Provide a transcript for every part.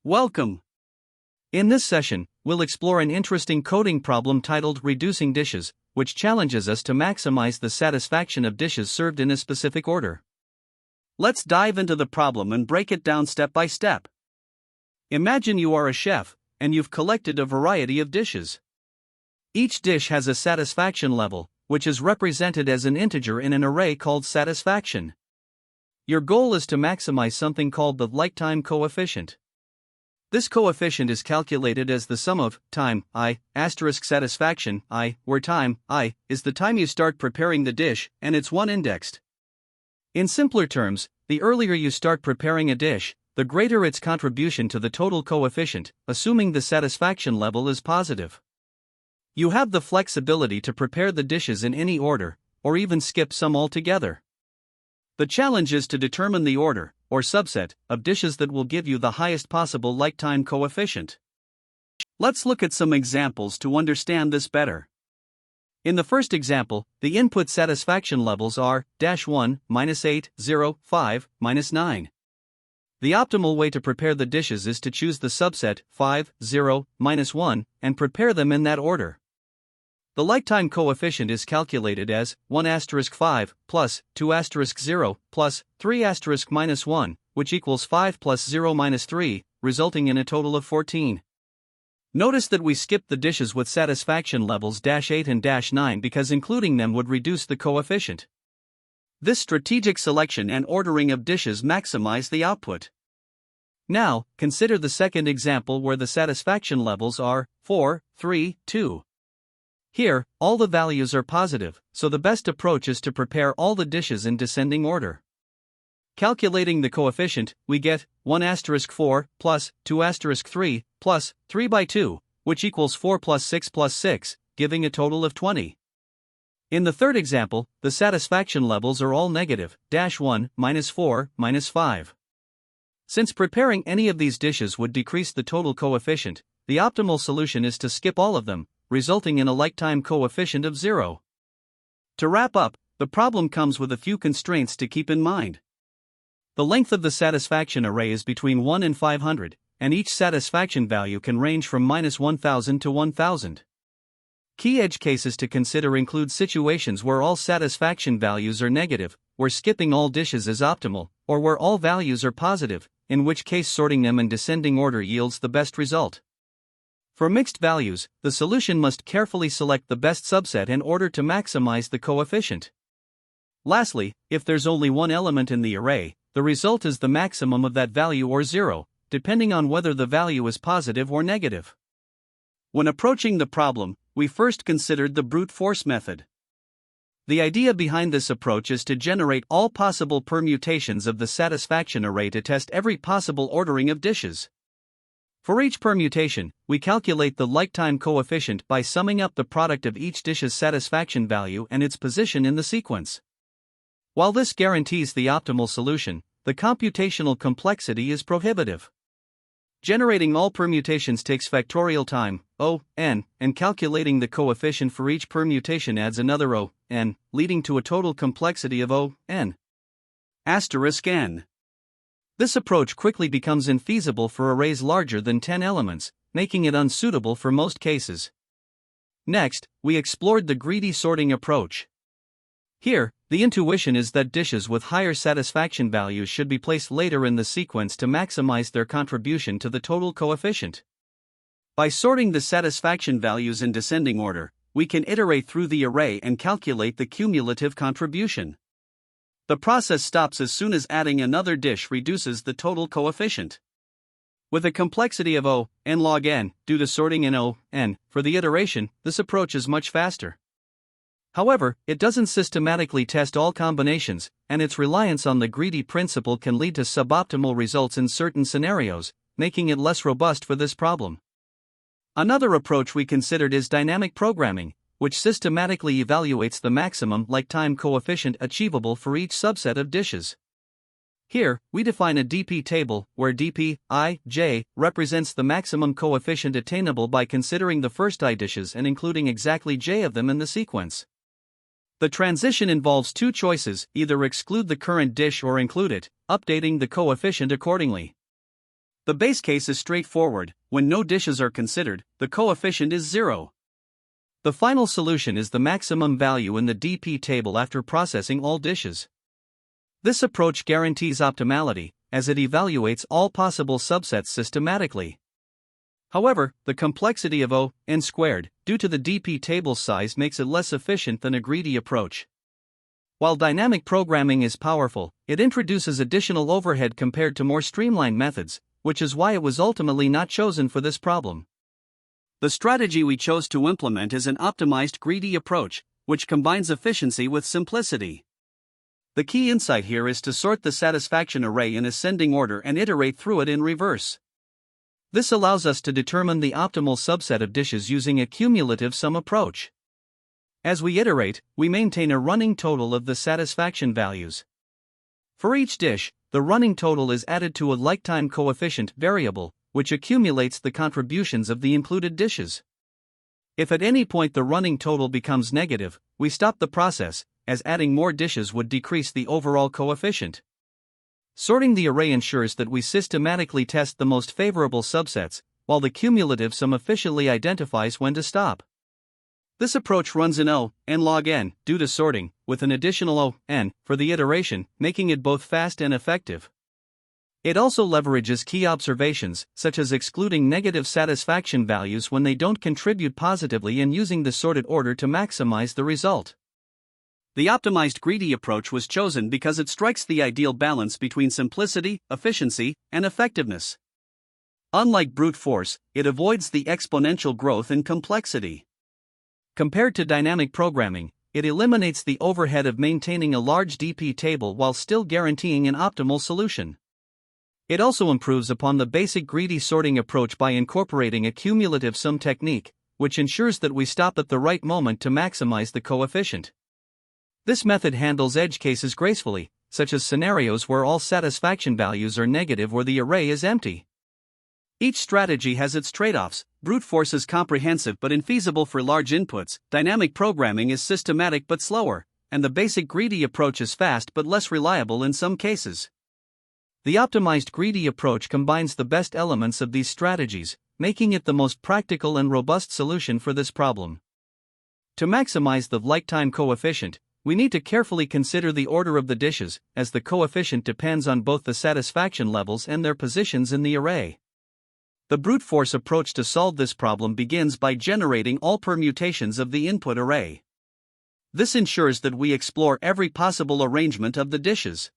Welcome! In this session, we'll explore an interesting coding problem titled Reducing Dishes, which challenges us to maximize the satisfaction of dishes served in a specific order. Let's dive into the problem and break it down step by step. Imagine you are a chef, and you've collected a variety of dishes. Each dish has a satisfaction level, which is represented as an integer in an array called satisfaction. Your goal is to maximize something called the lifetime coefficient. This coefficient is calculated as the sum of time I asterisk satisfaction I, where time I is the time you start preparing the dish, and it's one indexed. In simpler terms, the earlier you start preparing a dish, the greater its contribution to the total coefficient, assuming the satisfaction level is positive. You have the flexibility to prepare the dishes in any order, or even skip some altogether. The challenge is to determine the order, or subset, of dishes that will give you the highest possible lifetime coefficient. Let's look at some examples to understand this better. In the first example, the input satisfaction levels are -1, -8, 0, 5, -9. The optimal way to prepare the dishes is to choose the subset 5, 0, -1, and prepare them in that order. The lifetime coefficient is calculated as 1*5 plus 2*0 plus 3*-1, which equals 5 plus 0 minus 3, resulting in a total of 14. Notice that we skipped the dishes with satisfaction levels -8 and -9 because including them would reduce the coefficient. This strategic selection and ordering of dishes maximize the output. Now, consider the second example where the satisfaction levels are 4, 3, 2. Here, all the values are positive, so the best approach is to prepare all the dishes in descending order. Calculating the coefficient, we get 1*4 plus 2*3 plus 3 by 2, which equals 4 plus 6 plus 6, giving a total of 20. In the third example, the satisfaction levels are all negative, -1, -4, -5. Since preparing any of these dishes would decrease the total coefficient, the optimal solution is to skip all of them, resulting in a lifetime coefficient of 0. To wrap up, the problem comes with a few constraints to keep in mind. The length of the satisfaction array is between 1 and 500, and each satisfaction value can range from -1000 to 1000. Key edge cases to consider include situations where all satisfaction values are negative, where skipping all dishes is optimal, or where all values are positive, in which case sorting them in descending order yields the best result. For mixed values, the solution must carefully select the best subset in order to maximize the coefficient. Lastly, if there's only one element in the array, the result is the maximum of that value or 0, depending on whether the value is positive or negative. When approaching the problem, we first considered the brute force method. The idea behind this approach is to generate all possible permutations of the satisfaction array to test every possible ordering of dishes. For each permutation, we calculate the lifetime coefficient by summing up the product of each dish's satisfaction value and its position in the sequence. While this guarantees the optimal solution, the computational complexity is prohibitive. Generating all permutations takes factorial time, O(n), and calculating the coefficient for each permutation adds another O(n), leading to a total complexity of O(n). *n. This approach quickly becomes infeasible for arrays larger than 10 elements, making it unsuitable for most cases. Next, we explored the greedy sorting approach. Here, the intuition is that dishes with higher satisfaction values should be placed later in the sequence to maximize their contribution to the total coefficient. By sorting the satisfaction values in descending order, we can iterate through the array and calculate the cumulative contribution. The process stops as soon as adding another dish reduces the total coefficient. With a complexity of O(n log n, due to sorting in O(n), for the iteration, this approach is much faster. However, it doesn't systematically test all combinations, and its reliance on the greedy principle can lead to suboptimal results in certain scenarios, making it less robust for this problem. Another approach we considered is dynamic programming, which systematically evaluates the maximum lifetime coefficient achievable for each subset of dishes. Here, we define a DP table, where DP, I, j, represents the maximum coefficient attainable by considering the first I dishes and including exactly j of them in the sequence. The transition involves two choices: either exclude the current dish or include it, updating the coefficient accordingly. The base case is straightforward: when no dishes are considered, the coefficient is 0. The final solution is the maximum value in the DP table after processing all dishes. This approach guarantees optimality, as it evaluates all possible subsets systematically. However, the complexity of O(n) squared, due to the DP table's size, makes it less efficient than a greedy approach. While dynamic programming is powerful, it introduces additional overhead compared to more streamlined methods, which is why it was ultimately not chosen for this problem. The strategy we chose to implement is an optimized greedy approach, which combines efficiency with simplicity. The key insight here is to sort the satisfaction array in ascending order and iterate through it in reverse. This allows us to determine the optimal subset of dishes using a cumulative sum approach. As we iterate, we maintain a running total of the satisfaction values. For each dish, the running total is added to a lifetime coefficient variable, which accumulates the contributions of the included dishes. If at any point the running total becomes negative, we stop the process, as adding more dishes would decrease the overall coefficient. Sorting the array ensures that we systematically test the most favorable subsets, while the cumulative sum efficiently identifies when to stop. This approach runs in O(n) log n due to sorting, with an additional O(n) for the iteration, making it both fast and effective. It also leverages key observations, such as excluding negative satisfaction values when they don't contribute positively and using the sorted order to maximize the result. The optimized greedy approach was chosen because it strikes the ideal balance between simplicity, efficiency, and effectiveness. Unlike brute force, it avoids the exponential growth in complexity. Compared to dynamic programming, it eliminates the overhead of maintaining a large DP table while still guaranteeing an optimal solution. It also improves upon the basic greedy sorting approach by incorporating a cumulative sum technique, which ensures that we stop at the right moment to maximize the coefficient. This method handles edge cases gracefully, such as scenarios where all satisfaction values are negative or the array is empty. Each strategy has its trade-offs. Brute force is comprehensive but infeasible for large inputs, dynamic programming is systematic but slower, and the basic greedy approach is fast but less reliable in some cases. The optimized greedy approach combines the best elements of these strategies, making it the most practical and robust solution for this problem. To maximize the lifetime coefficient, we need to carefully consider the order of the dishes, as the coefficient depends on both the satisfaction levels and their positions in the array. The brute force approach to solve this problem begins by generating all permutations of the input array. This ensures that we explore every possible arrangement of the dishes.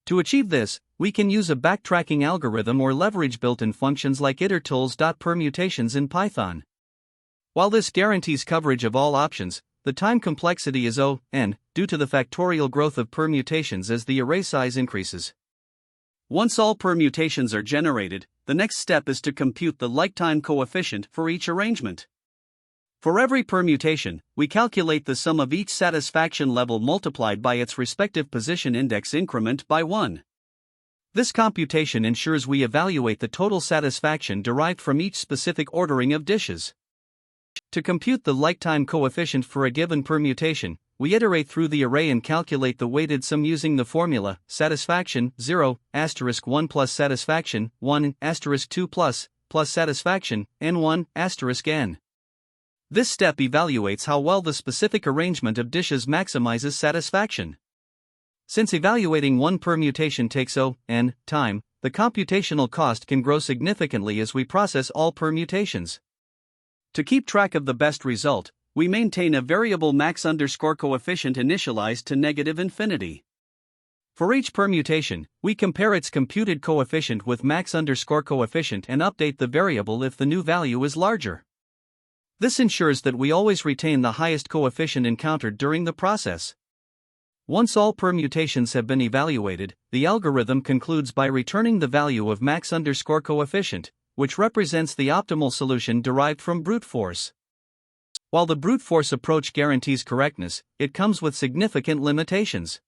To achieve this, we can use a backtracking algorithm or leverage built-in functions like itertools.permutations in Python. While this guarantees coverage of all options, the time complexity is O(n) due to the factorial growth of permutations as the array size increases. Once all permutations are generated, the next step is to compute the lifetime coefficient for each arrangement. For every permutation, we calculate the sum of each satisfaction level multiplied by its respective position index increment by 1. This computation ensures we evaluate the total satisfaction derived from each specific ordering of dishes. To compute the lifetime coefficient for a given permutation, we iterate through the array and calculate the weighted sum using the formula satisfaction 0 *1 plus satisfaction 1 *2 plus satisfaction n1 *n. This step evaluates how well the specific arrangement of dishes maximizes satisfaction. Since evaluating one permutation takes O(n) time, the computational cost can grow significantly as we process all permutations. To keep track of the best result, we maintain a variable max_coefficient initialized to negative infinity. For each permutation, we compare its computed coefficient with max_coefficient and update the variable if the new value is larger. This ensures that we always retain the highest coefficient encountered during the process. Once all permutations have been evaluated, the algorithm concludes by returning the value of max_coefficient, which represents the optimal solution derived from brute force. While the brute force approach guarantees correctness, it comes with significant limitations.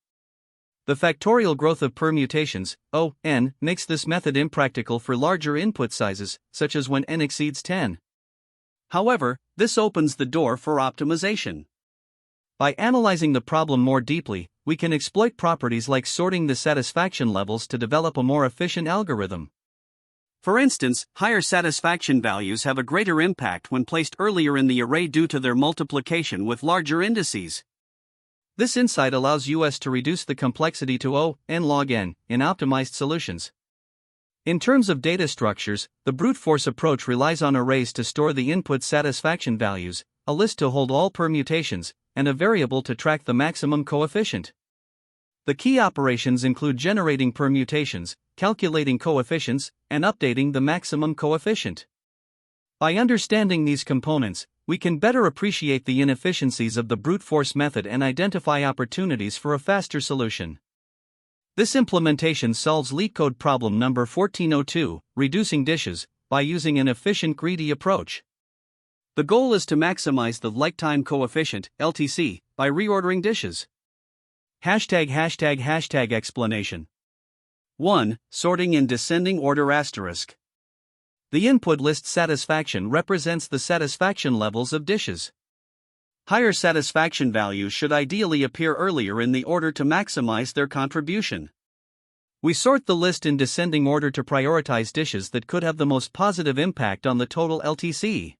The factorial growth of permutations, O(n), makes this method impractical for larger input sizes, such as when n exceeds 10. However, this opens the door for optimization. By analyzing the problem more deeply, we can exploit properties like sorting the satisfaction levels to develop a more efficient algorithm. For instance, higher satisfaction values have a greater impact when placed earlier in the array due to their multiplication with larger indices. This insight allows us to reduce the complexity to O n log n in optimized solutions. In terms of data structures, the brute force approach relies on arrays to store the input satisfaction values, a list to hold all permutations, and a variable to track the maximum coefficient. The key operations include generating permutations, calculating coefficients, and updating the maximum coefficient. By understanding these components, we can better appreciate the inefficiencies of the brute force method and identify opportunities for a faster solution. This implementation solves LeetCode problem number 1402, reducing dishes, by using an efficient greedy approach. The goal is to maximize the lifetime coefficient, LTC, by reordering dishes. ###explanation. 1. Sorting in descending order asterisk. The input list satisfaction represents the satisfaction levels of dishes. Higher satisfaction values should ideally appear earlier in the order to maximize their contribution. We sort the list in descending order to prioritize dishes that could have the most positive impact on the total LTC.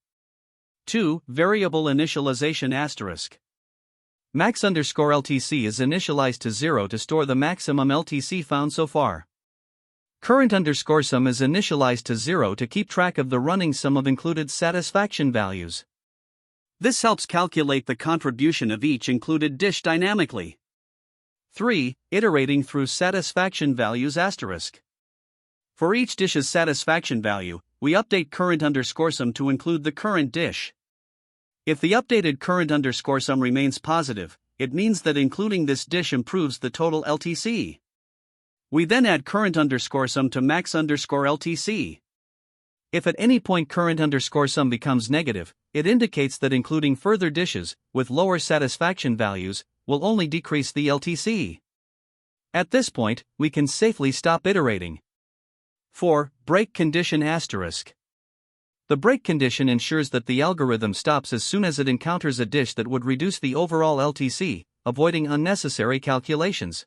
2. Variable initialization asterisk. Max_LTC is initialized to 0 to store the maximum LTC found so far. Current_sum is initialized to 0 to keep track of the running sum of included satisfaction values. This helps calculate the contribution of each included dish dynamically. 3. Iterating through satisfaction values asterisk. For each dish's satisfaction value, we update current_sum to include the current dish. If the updated current_sum remains positive, it means that including this dish improves the total LTC. We then add current_sum to max_LTC. If at any point current_sum becomes negative, it indicates that including further dishes, with lower satisfaction values, will only decrease the LTC. At this point, we can safely stop iterating. 4. Break condition asterisk. The break condition ensures that the algorithm stops as soon as it encounters a dish that would reduce the overall LTC, avoiding unnecessary calculations.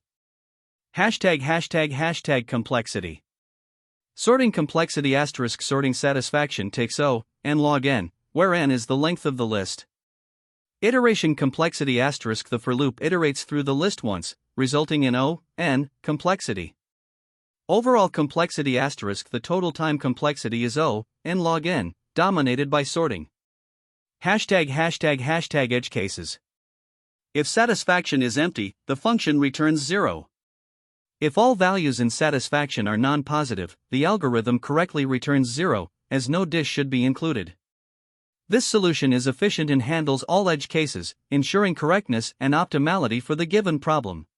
###complexity. Sorting complexity asterisk sorting satisfaction takes O n log n, where n is the length of the list. Iteration complexity asterisk the for loop iterates through the list once, resulting in O n complexity. Overall complexity asterisk the total time complexity is O n log n, dominated by sorting. ###edge cases. If satisfaction is empty, the function returns 0. If all values in satisfaction are non-positive, the algorithm correctly returns 0, as no dish should be included. This solution is efficient and handles all edge cases, ensuring correctness and optimality for the given problem.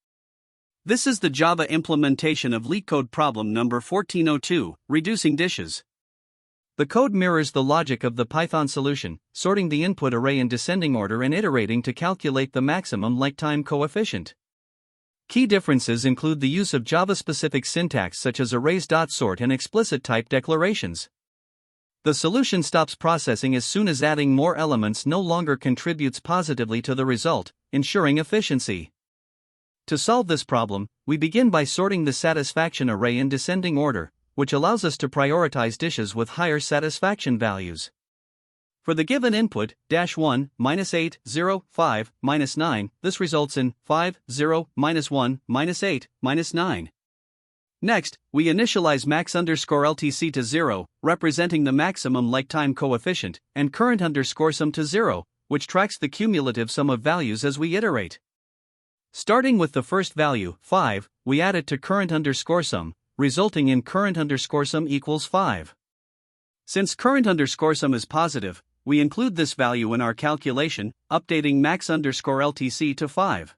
This is the Java implementation of LeetCode problem number 1402, reducing dishes. The code mirrors the logic of the Python solution, sorting the input array in descending order and iterating to calculate the maximum lifetime coefficient. Key differences include the use of Java-specific syntax such as arrays.sort and explicit type declarations. The solution stops processing as soon as adding more elements no longer contributes positively to the result, ensuring efficiency. To solve this problem, we begin by sorting the satisfaction array in descending order, which allows us to prioritize dishes with higher satisfaction values. For the given input, -1, -8, 0, 5, -9, this results in 5, 0, -1, -8, -9. Next, we initialize max_LTC to 0, representing the maximum lifetime coefficient, and current_sum to 0, which tracks the cumulative sum of values as we iterate. Starting with the first value, 5, we add it to current_sum, resulting in current_sum equals 5. Since current_sum is positive, we include this value in our calculation, updating max_LTC to 5.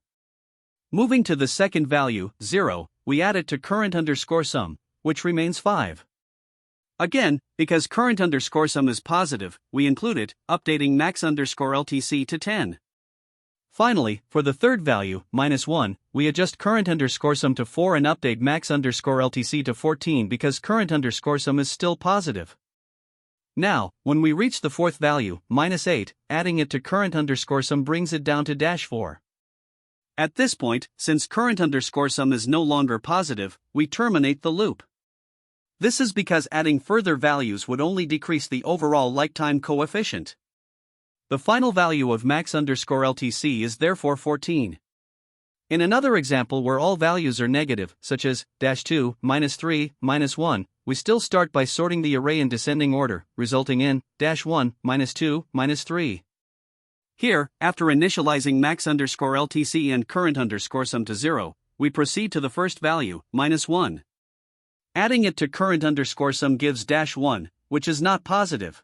Moving to the second value, 0, we add it to current_sum, which remains 5. Again, because current_sum is positive, we include it, updating max_LTC to 10. Finally, for the third value, -1, we adjust current_sum to 4 and update max_LTC to 14 because current_sum is still positive. Now, when we reach the fourth value, -8, adding it to current_sum brings it down to -4. At this point, since current_sum is no longer positive, we terminate the loop. This is because adding further values would only decrease the overall like-time coefficient. The final value of max_LTC is therefore 14. In another example where all values are negative, such as -2, -3, -1, we still start by sorting the array in descending order, resulting in -1, -2, -3. Here, after initializing max_LTC and current_sum to 0, we proceed to the first value, -1. Adding it to current_sum gives -1, which is not positive.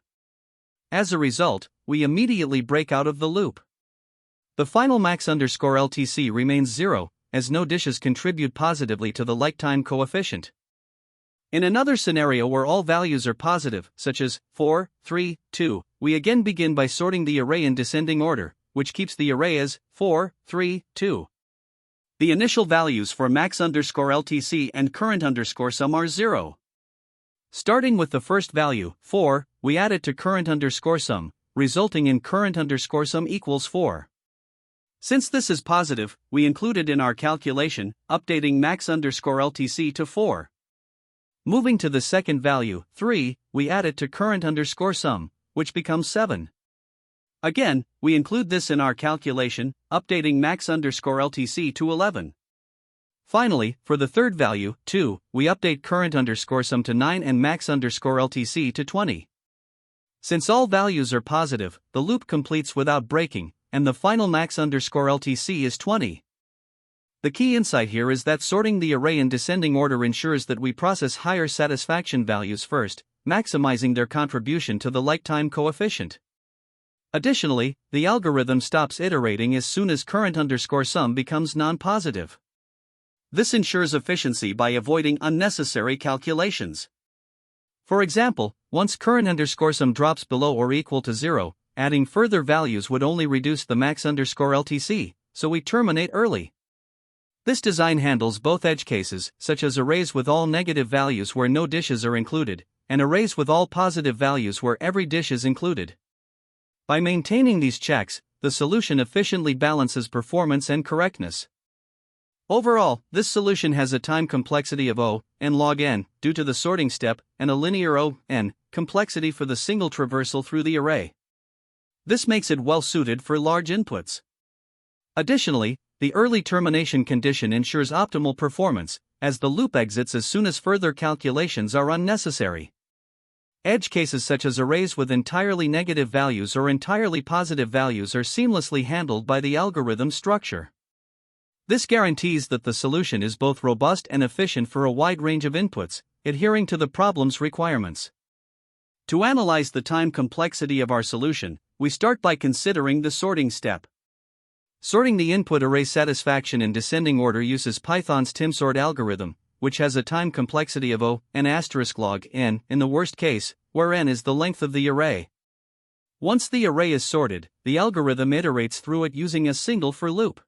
As a result, we immediately break out of the loop. The final max_LTC remains 0, as no dishes contribute positively to the like-time coefficient. In another scenario where all values are positive, such as 4, 3, 2, we again begin by sorting the array in descending order, which keeps the array as 4, 3, 2. The initial values for max_LTC and current_sum are 0. Starting with the first value, 4, we add it to current_sum, resulting in current_sum equals 4. Since this is positive, we include it in our calculation, updating max_LTC to 4. Moving to the second value, 3, we add it to current_sum, which becomes 7. Again, we include this in our calculation, updating max_LTC to 11. Finally, for the third value, 2, we update current_sum to 9 and max_LTC to 20. Since all values are positive, the loop completes without breaking, and the final max_LTC is 20. The key insight here is that sorting the array in descending order ensures that we process higher satisfaction values first, maximizing their contribution to the like-time coefficient. Additionally, the algorithm stops iterating as soon as current_sum becomes non-positive. This ensures efficiency by avoiding unnecessary calculations. For example, once current_sum drops below or equal to 0, adding further values would only reduce the max_LTC, so we terminate early. This design handles both edge cases, such as arrays with all negative values where no dishes are included, and arrays with all positive values where every dish is included. By maintaining these checks, the solution efficiently balances performance and correctness. Overall, this solution has a time complexity of O(n) log n due to the sorting step and a linear O(n) complexity for the single traversal through the array. This makes it well suited for large inputs. Additionally, the early termination condition ensures optimal performance, as the loop exits as soon as further calculations are unnecessary. Edge cases such as arrays with entirely negative values or entirely positive values are seamlessly handled by the algorithm structure. This guarantees that the solution is both robust and efficient for a wide range of inputs, adhering to the problem's requirements. To analyze the time complexity of our solution, we start by considering the sorting step. Sorting the input array satisfaction in descending order uses Python's timsort algorithm, which has a time complexity of O(n*log n in the worst case, where n is the length of the array. Once the array is sorted, the algorithm iterates through it using a single for loop.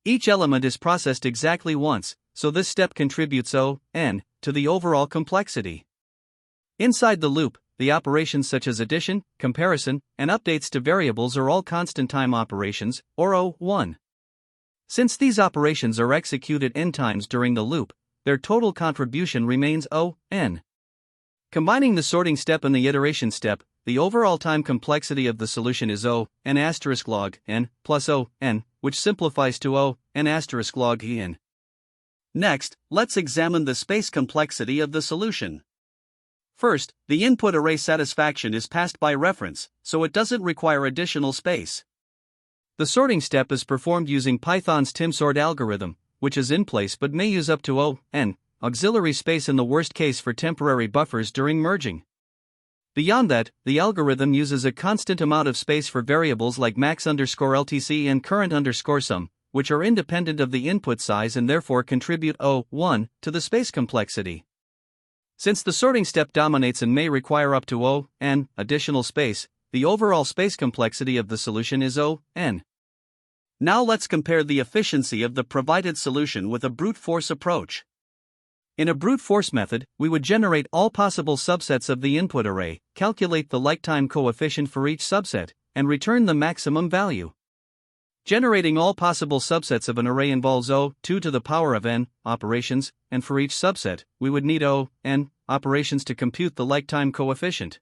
Each element is processed exactly once, so this step contributes O(n) to the overall complexity. Inside the loop, the operations such as addition, comparison, and updates to variables are all constant time operations, or O(1). Since these operations are executed n times during the loop, their total contribution remains O(n). Combining the sorting step and the iteration step, the overall time complexity of the solution is O(n*log n plus O(n), which simplifies to O(n*log en. Next, let's examine the space complexity of the solution. First, the input array satisfaction is passed by reference, so it doesn't require additional space. The sorting step is performed using Python's timsort algorithm, which is in place but may use up to O(n) auxiliary space in the worst case for temporary buffers during merging. Beyond that, the algorithm uses a constant amount of space for variables like max_LTC and current_sum, which are independent of the input size and therefore contribute O(1) to the space complexity. Since the sorting step dominates and may require up to O(n) additional space, the overall space complexity of the solution is O(n). Now let's compare the efficiency of the provided solution with a brute force approach. In a brute force method, we would generate all possible subsets of the input array, calculate the like-time coefficient for each subset, and return the maximum value. Generating all possible subsets of an array involves O(2 to the power of n) operations, and for each subset, we would need O(n) operations to compute the like-time coefficient.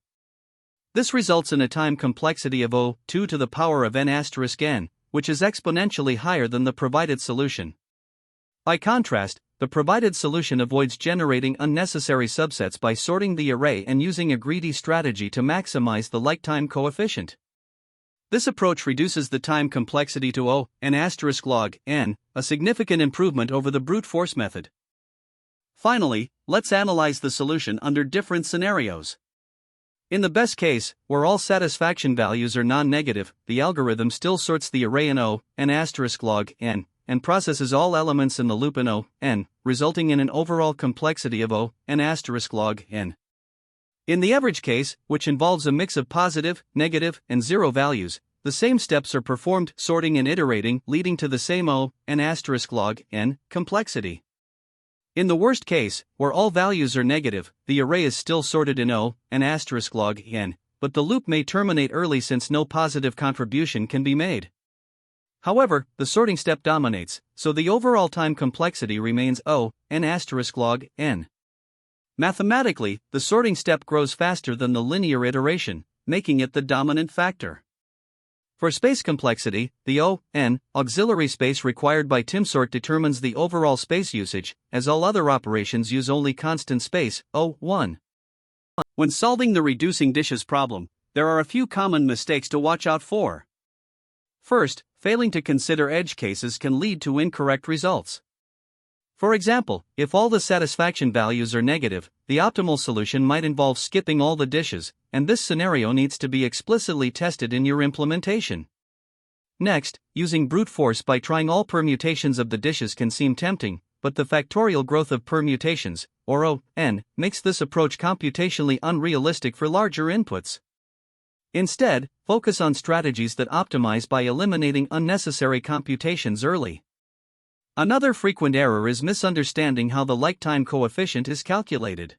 This results in a time complexity of O(2 to the power of n*n, which is exponentially higher than the provided solution. By contrast, the provided solution avoids generating unnecessary subsets by sorting the array and using a greedy strategy to maximize the like-time coefficient. This approach reduces the time complexity to O(n*log n), a significant improvement over the brute force method. Finally, let's analyze the solution under different scenarios. In the best case, where all satisfaction values are non-negative, the algorithm still sorts the array in O(n*log n and processes all elements in the loop in O(n), resulting in an overall complexity of O(n*log n. In the average case, which involves a mix of positive, negative, and zero values, the same steps are performed, sorting and iterating, leading to the same O(n*log n complexity. In the worst case, where all values are negative, the array is still sorted in O(n*log n, but the loop may terminate early since no positive contribution can be made. However, the sorting step dominates, so the overall time complexity remains O(n*log n. Mathematically, the sorting step grows faster than the linear iteration, making it the dominant factor. For space complexity, the O(n) auxiliary space required by timsort determines the overall space usage, as all other operations use only constant space, O(1). When solving the reducing dishes problem, there are a few common mistakes to watch out for. First, failing to consider edge cases can lead to incorrect results. For example, if all the satisfaction values are negative, the optimal solution might involve skipping all the dishes, and this scenario needs to be explicitly tested in your implementation. Next, using brute force by trying all permutations of the dishes can seem tempting, but the factorial growth of permutations, or O(n), makes this approach computationally unrealistic for larger inputs. Instead, focus on strategies that optimize by eliminating unnecessary computations early. Another frequent error is misunderstanding how the like-time coefficient is calculated.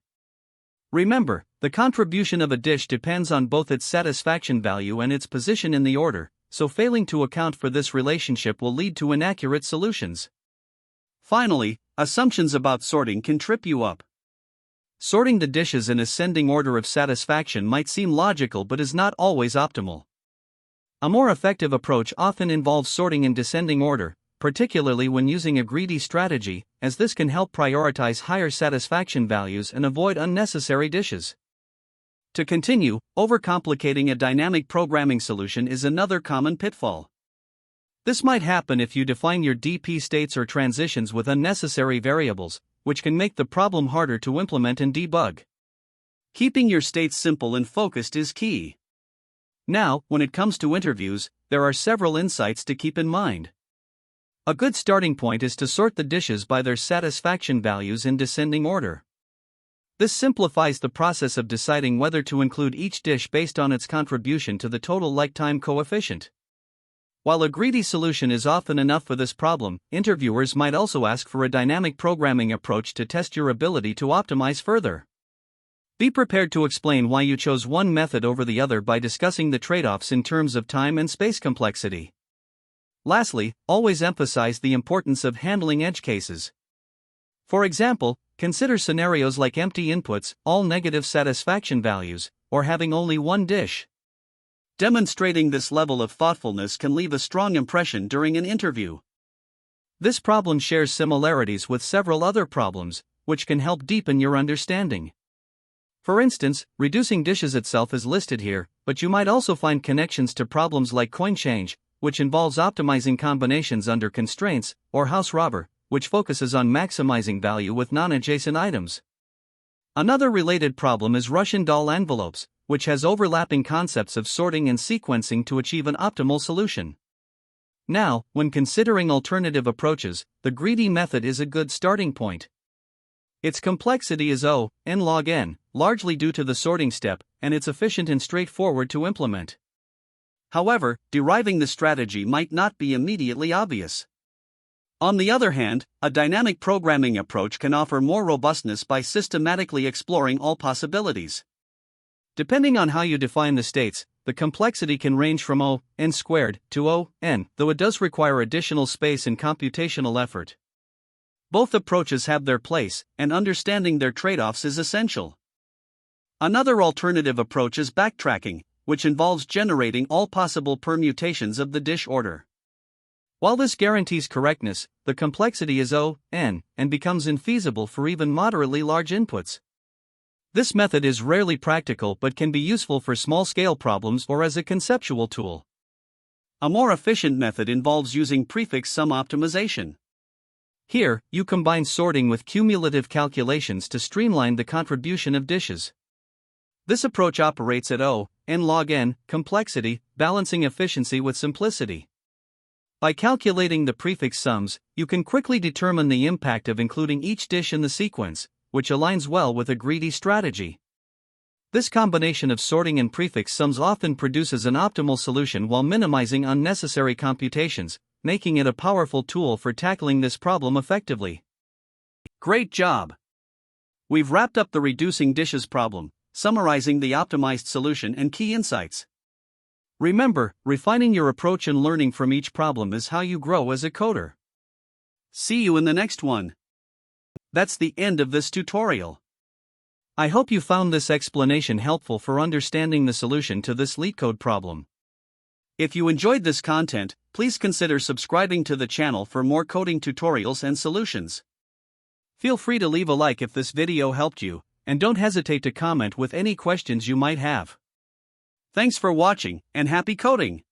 Remember, the contribution of a dish depends on both its satisfaction value and its position in the order, so failing to account for this relationship will lead to inaccurate solutions. Finally, assumptions about sorting can trip you up. Sorting the dishes in ascending order of satisfaction might seem logical but is not always optimal. A more effective approach often involves sorting in descending order, particularly when using a greedy strategy, as this can help prioritize higher satisfaction values and avoid unnecessary dishes. To continue, overcomplicating a dynamic programming solution is another common pitfall. This might happen if you define your DP states or transitions with unnecessary variables, which can make the problem harder to implement and debug. Keeping your states simple and focused is key. Now, when it comes to interviews, there are several insights to keep in mind. A good starting point is to sort the dishes by their satisfaction values in descending order. This simplifies the process of deciding whether to include each dish based on its contribution to the total like-time coefficient. While a greedy solution is often enough for this problem, interviewers might also ask for a dynamic programming approach to test your ability to optimize further. Be prepared to explain why you chose one method over the other by discussing the trade-offs in terms of time and space complexity. Lastly, always emphasize the importance of handling edge cases. For example, consider scenarios like empty inputs, all negative satisfaction values, or having only one dish. Demonstrating this level of thoughtfulness can leave a strong impression during an interview. This problem shares similarities with several other problems, which can help deepen your understanding. For instance, reducing dishes itself is listed here, but you might also find connections to problems like coin change, which involves optimizing combinations under constraints, or house robber, which focuses on maximizing value with non-adjacent items. Another related problem is Russian doll envelopes, which has overlapping concepts of sorting and sequencing to achieve an optimal solution. Now, when considering alternative approaches, the greedy method is a good starting point. Its complexity is O(n) log n, largely due to the sorting step, and it's efficient and straightforward to implement. However, deriving the strategy might not be immediately obvious. On the other hand, a dynamic programming approach can offer more robustness by systematically exploring all possibilities. Depending on how you define the states, the complexity can range from O(n) squared to O(n), though it does require additional space and computational effort. Both approaches have their place, and understanding their trade-offs is essential. Another alternative approach is backtracking, which involves generating all possible permutations of the dish order. While this guarantees correctness, the complexity is O(n) and becomes infeasible for even moderately large inputs. This method is rarely practical but can be useful for small-scale problems or as a conceptual tool. A more efficient method involves using prefix sum optimization. Here, you combine sorting with cumulative calculations to streamline the contribution of dishes. This approach operates at O(n) log n complexity, balancing efficiency with simplicity. By calculating the prefix sums, you can quickly determine the impact of including each dish in the sequence, which aligns well with a greedy strategy. This combination of sorting and prefix sums often produces an optimal solution while minimizing unnecessary computations, making it a powerful tool for tackling this problem effectively. Great job! We've wrapped up the reducing dishes problem, summarizing the optimized solution and key insights. Remember, refining your approach and learning from each problem is how you grow as a coder. See you in the next one. That's the end of this tutorial. I hope you found this explanation helpful for understanding the solution to this LeetCode problem. If you enjoyed this content, please consider subscribing to the channel for more coding tutorials and solutions. Feel free to leave a like if this video helped you, and don't hesitate to comment with any questions you might have. Thanks for watching, and happy coding!